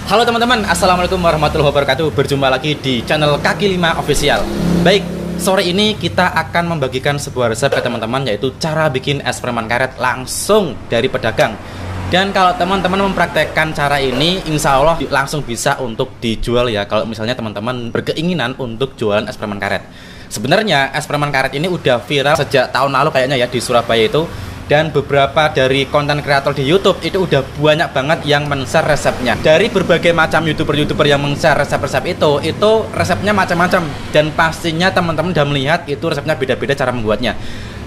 Halo teman-teman, assalamualaikum warahmatullahi wabarakatuh. Berjumpa lagi di channel Kaki 5 Official. Baik, sore ini kita akan membagikan sebuah resep ke teman-teman, yaitu cara bikin es permen karet langsung dari pedagang. Dan kalau teman-teman mempraktekkan cara ini, insya Allah langsung bisa untuk dijual ya. Kalau misalnya teman-teman berkeinginan untuk jualan es permen karet. Sebenarnya es permen karet ini udah viral sejak tahun lalu kayaknya ya di Surabaya itu. Dan beberapa dari konten kreator di YouTube itu udah banyak banget yang men-share resepnya. Dari berbagai macam YouTuber yang men-share resep-resep itu resepnya macam-macam. Dan pastinya teman-teman udah melihat itu resepnya beda-beda cara membuatnya.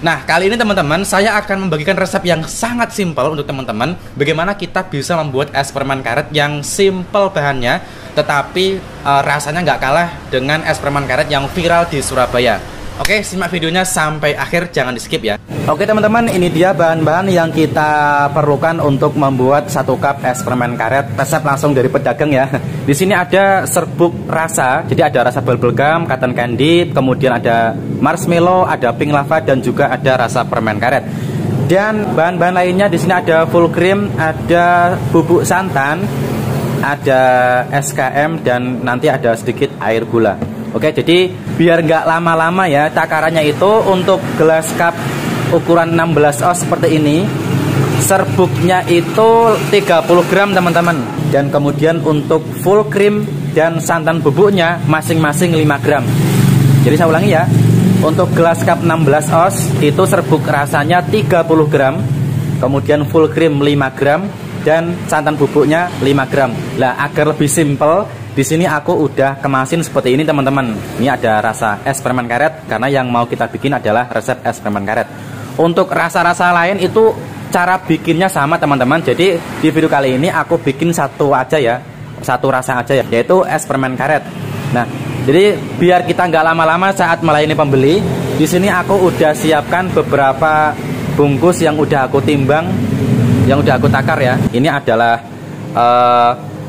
Nah, kali ini teman-teman, saya akan membagikan resep yang sangat simpel untuk teman-teman. Bagaimana kita bisa membuat es permen karet yang simpel bahannya, tetapi rasanya nggak kalah dengan es permen karet yang viral di Surabaya. Oke, simak videonya sampai akhir, jangan di skip ya. Oke teman-teman, ini dia bahan-bahan yang kita perlukan untuk membuat 1 cup es permen karet. Resep langsung dari pedagang ya. Di sini ada serbuk rasa, jadi ada rasa bubblegum, cotton candy, kemudian ada marshmallow, ada pink lava, dan juga ada rasa permen karet. Dan bahan-bahan lainnya di sini ada full cream, ada bubuk santan, ada SKM, dan nanti ada sedikit air gula. Oke, jadi biar nggak lama-lama ya, takarannya itu untuk gelas cup ukuran 16 oz seperti ini, serbuknya itu 30 gram teman-teman. Dan kemudian untuk full cream dan santan bubuknya masing-masing 5 gram. Jadi saya ulangi ya, untuk gelas cup 16 oz itu serbuk rasanya 30 gram, kemudian full cream 5 gram, dan santan bubuknya 5 gram. Lah, agar lebih simple, di sini aku udah kemasin seperti ini teman-teman. Ini ada rasa es permen karet karena yang mau kita bikin adalah resep es permen karet. Untuk rasa-rasa lain itu cara bikinnya sama teman-teman. Jadi di video kali ini aku bikin satu aja ya, satu rasa aja ya, yaitu es permen karet. Nah, jadi biar kita nggak lama-lama saat melayani pembeli, di sini aku udah siapkan beberapa bungkus yang udah aku timbang, yang udah aku takar ya. Ini adalah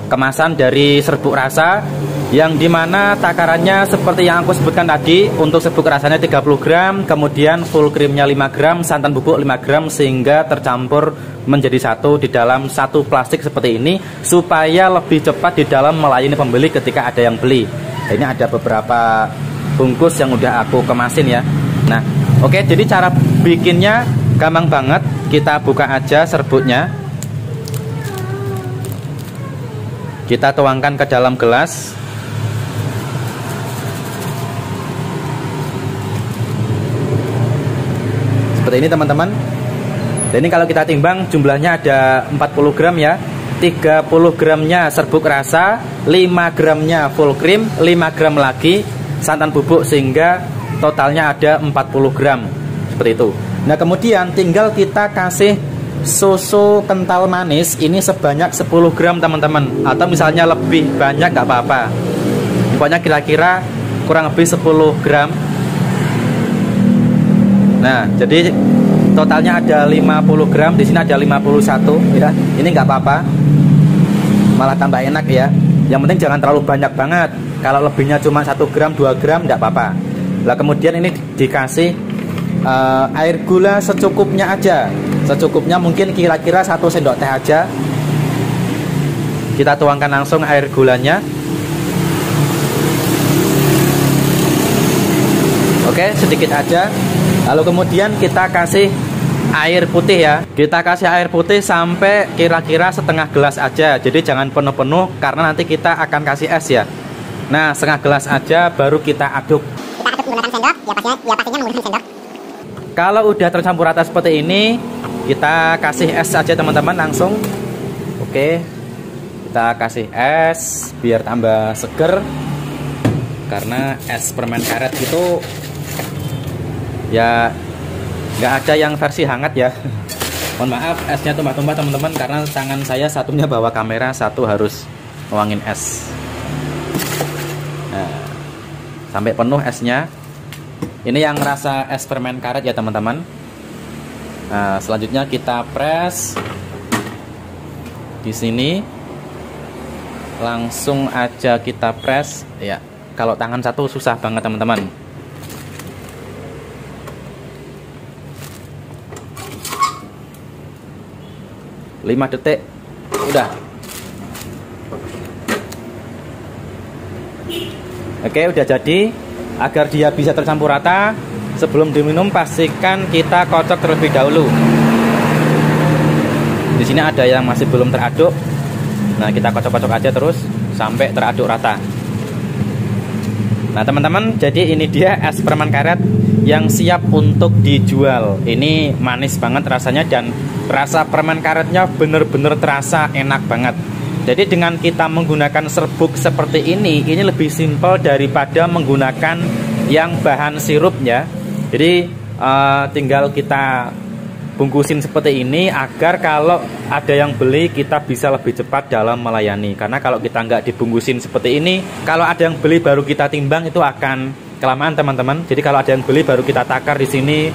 kemasan dari serbuk rasa, yang dimana takarannya seperti yang aku sebutkan tadi. Untuk serbuk rasanya 30 gram, kemudian full creamnya 5 gram, santan bubuk 5 gram, sehingga tercampur menjadi satu di dalam satu plastik seperti ini, supaya lebih cepat di dalam melayani pembeli ketika ada yang beli. Ini ada beberapa bungkus yang udah aku kemasin ya. Nah, oke, jadi cara bikinnya gampang banget. Kita buka aja serbuknya, kita tuangkan ke dalam gelas. Seperti ini teman-teman. Dan ini kalau kita timbang jumlahnya ada 40 gram ya. 30 gramnya serbuk rasa, 5 gramnya full cream, 5 gram lagi santan bubuk, sehingga totalnya ada 40 gram. Seperti itu. Nah, kemudian tinggal kita kasih susu kental manis ini sebanyak 10 gram teman-teman, atau misalnya lebih banyak nggak apa-apa. Pokoknya kira-kira kurang lebih 10 gram. Nah, jadi totalnya ada 50 gram. Di sini ada 51 ya. Ini nggak apa-apa, malah tambah enak ya. Yang penting jangan terlalu banyak banget. Kalau lebihnya cuma 1 gram 2 gram nggak apa-apa. Lah, kemudian ini dikasih air gula secukupnya aja. Secukupnya, mungkin kira-kira 1 sendok teh aja. Kita tuangkan langsung air gulanya. Oke, sedikit aja. Lalu kemudian kita kasih air putih ya. Kita kasih air putih sampai kira-kira setengah gelas aja. Jadi jangan penuh-penuh karena nanti kita akan kasih es ya. Nah, setengah gelas aja baru kita aduk. Kita aduk menggunakan sendok, ya pastinya menggunakan sendok. Kalau udah tercampur rata seperti ini, kita kasih es aja teman-teman langsung. Oke, kita kasih es biar tambah seger. Karena es permen karet itu ya nggak ada yang versi hangat ya. Mohon maaf esnya tumpah-tumpah teman-teman, karena tangan saya satunya bawa kamera, satu harus nuangin es. Nah, sampai penuh esnya. Ini yang rasa es permen karet ya teman-teman. Nah, selanjutnya kita press di sini. Langsung aja kita press ya. Kalau tangan satu susah banget teman-teman. 5 detik udah. Oke, udah jadi. Agar dia bisa tercampur rata, sebelum diminum pastikan kita kocok terlebih dahulu. Di sini ada yang masih belum teraduk. Nah, kita kocok-kocok aja terus sampai teraduk rata. Nah, teman-teman, jadi ini dia es permen karet yang siap untuk dijual. Ini manis banget rasanya dan rasa permen karetnya bener-bener terasa enak banget. Jadi dengan kita menggunakan serbuk seperti ini lebih simpel daripada menggunakan yang bahan sirupnya. Jadi tinggal kita bungkusin seperti ini agar kalau ada yang beli kita bisa lebih cepat dalam melayani. Karena kalau kita nggak dibungkusin seperti ini, kalau ada yang beli baru kita timbang itu akan kelamaan teman-teman. Jadi kalau ada yang beli baru kita takar di sini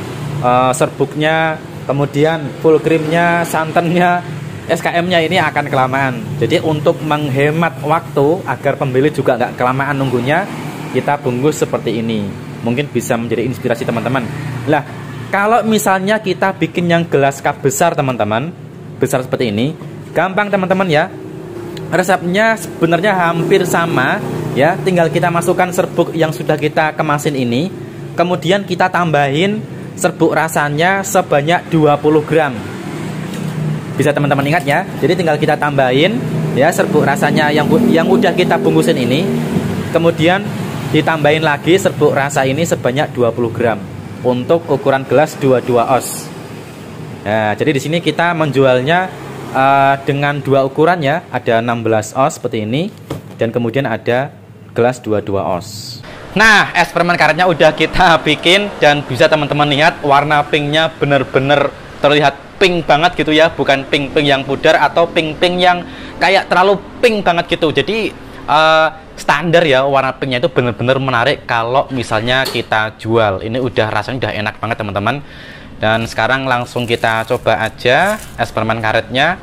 serbuknya, kemudian full creamnya, santannya, SKM-nya ini akan kelamaan. Jadi untuk menghemat waktu agar pembeli juga nggak kelamaan nunggunya, kita bungkus seperti ini. Mungkin bisa menjadi inspirasi teman-teman. Lah, kalau misalnya kita bikin yang gelas cup besar teman-teman, besar seperti ini, gampang teman-teman ya. Resepnya sebenarnya hampir sama ya, tinggal kita masukkan serbuk yang sudah kita kemasin ini, kemudian kita tambahin serbuk rasanya sebanyak 20 gram. Bisa teman-teman ingat ya. Jadi tinggal kita tambahin ya serbuk rasanya yang udah kita bungkusin ini, kemudian ditambahin lagi serbuk rasa ini sebanyak 20 gram. Untuk ukuran gelas 22 oz. Nah, jadi di sini kita menjualnya dengan dua ukuran ya, ada 16 oz seperti ini dan kemudian ada gelas 22 oz. Nah, es permen karetnya udah kita bikin dan bisa teman-teman lihat warna pinknya bener-bener terlihat pink banget gitu ya, bukan pink-pink yang pudar atau pink-pink yang kayak terlalu pink banget gitu. Jadi standar ya, warna pinknya itu bener-bener menarik kalau misalnya kita jual. Ini udah rasanya udah enak banget teman-teman. Dan sekarang langsung kita coba aja es permen karetnya.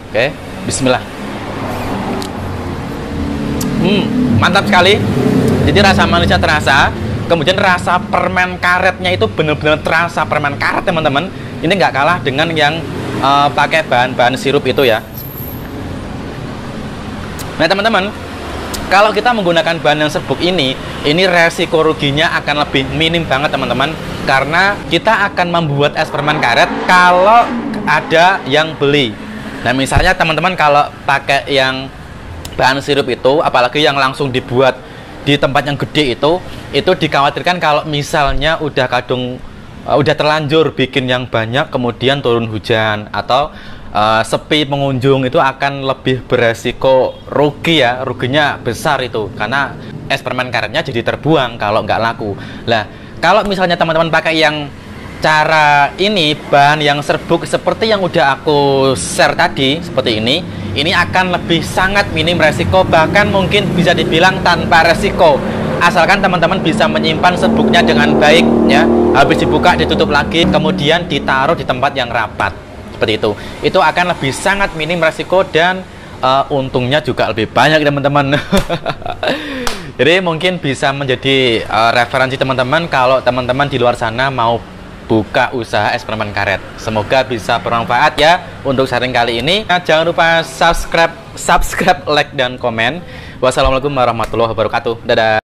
Oke, bismillah. Mantap sekali. Jadi rasa manisnya terasa, kemudian rasa permen karetnya itu bener-bener terasa permen karet teman-teman. Ini nggak kalah dengan yang pakai bahan-bahan sirup itu ya. Nah teman-teman, kalau kita menggunakan bahan yang serbuk ini resiko ruginya akan lebih minim banget teman-teman. Karena kita akan membuat es permen karet kalau ada yang beli. Nah misalnya teman-teman kalau pakai yang bahan sirup itu, apalagi yang langsung dibuat di tempat yang gede itu dikhawatirkan kalau misalnya udah terlanjur bikin yang banyak, kemudian turun hujan atau sepi pengunjung, itu akan lebih beresiko rugi ya, ruginya besar itu karena es permen karetnya jadi terbuang kalau nggak laku. Lah kalau misalnya teman-teman pakai yang cara ini, bahan yang serbuk seperti yang udah aku share tadi seperti ini akan lebih sangat minim resiko, bahkan mungkin bisa dibilang tanpa resiko, asalkan teman-teman bisa menyimpan serbuknya dengan baik ya. Habis dibuka ditutup lagi, kemudian ditaruh di tempat yang rapat seperti itu akan lebih sangat minim resiko dan untungnya juga lebih banyak teman-teman. Jadi mungkin bisa menjadi referensi teman-teman kalau teman-teman di luar sana mau buka usaha es permen karet. Semoga bisa bermanfaat ya untuk sharing kali ini. Jangan lupa subscribe, like dan komen. Wassalamualaikum warahmatullahi wabarakatuh. Dadah.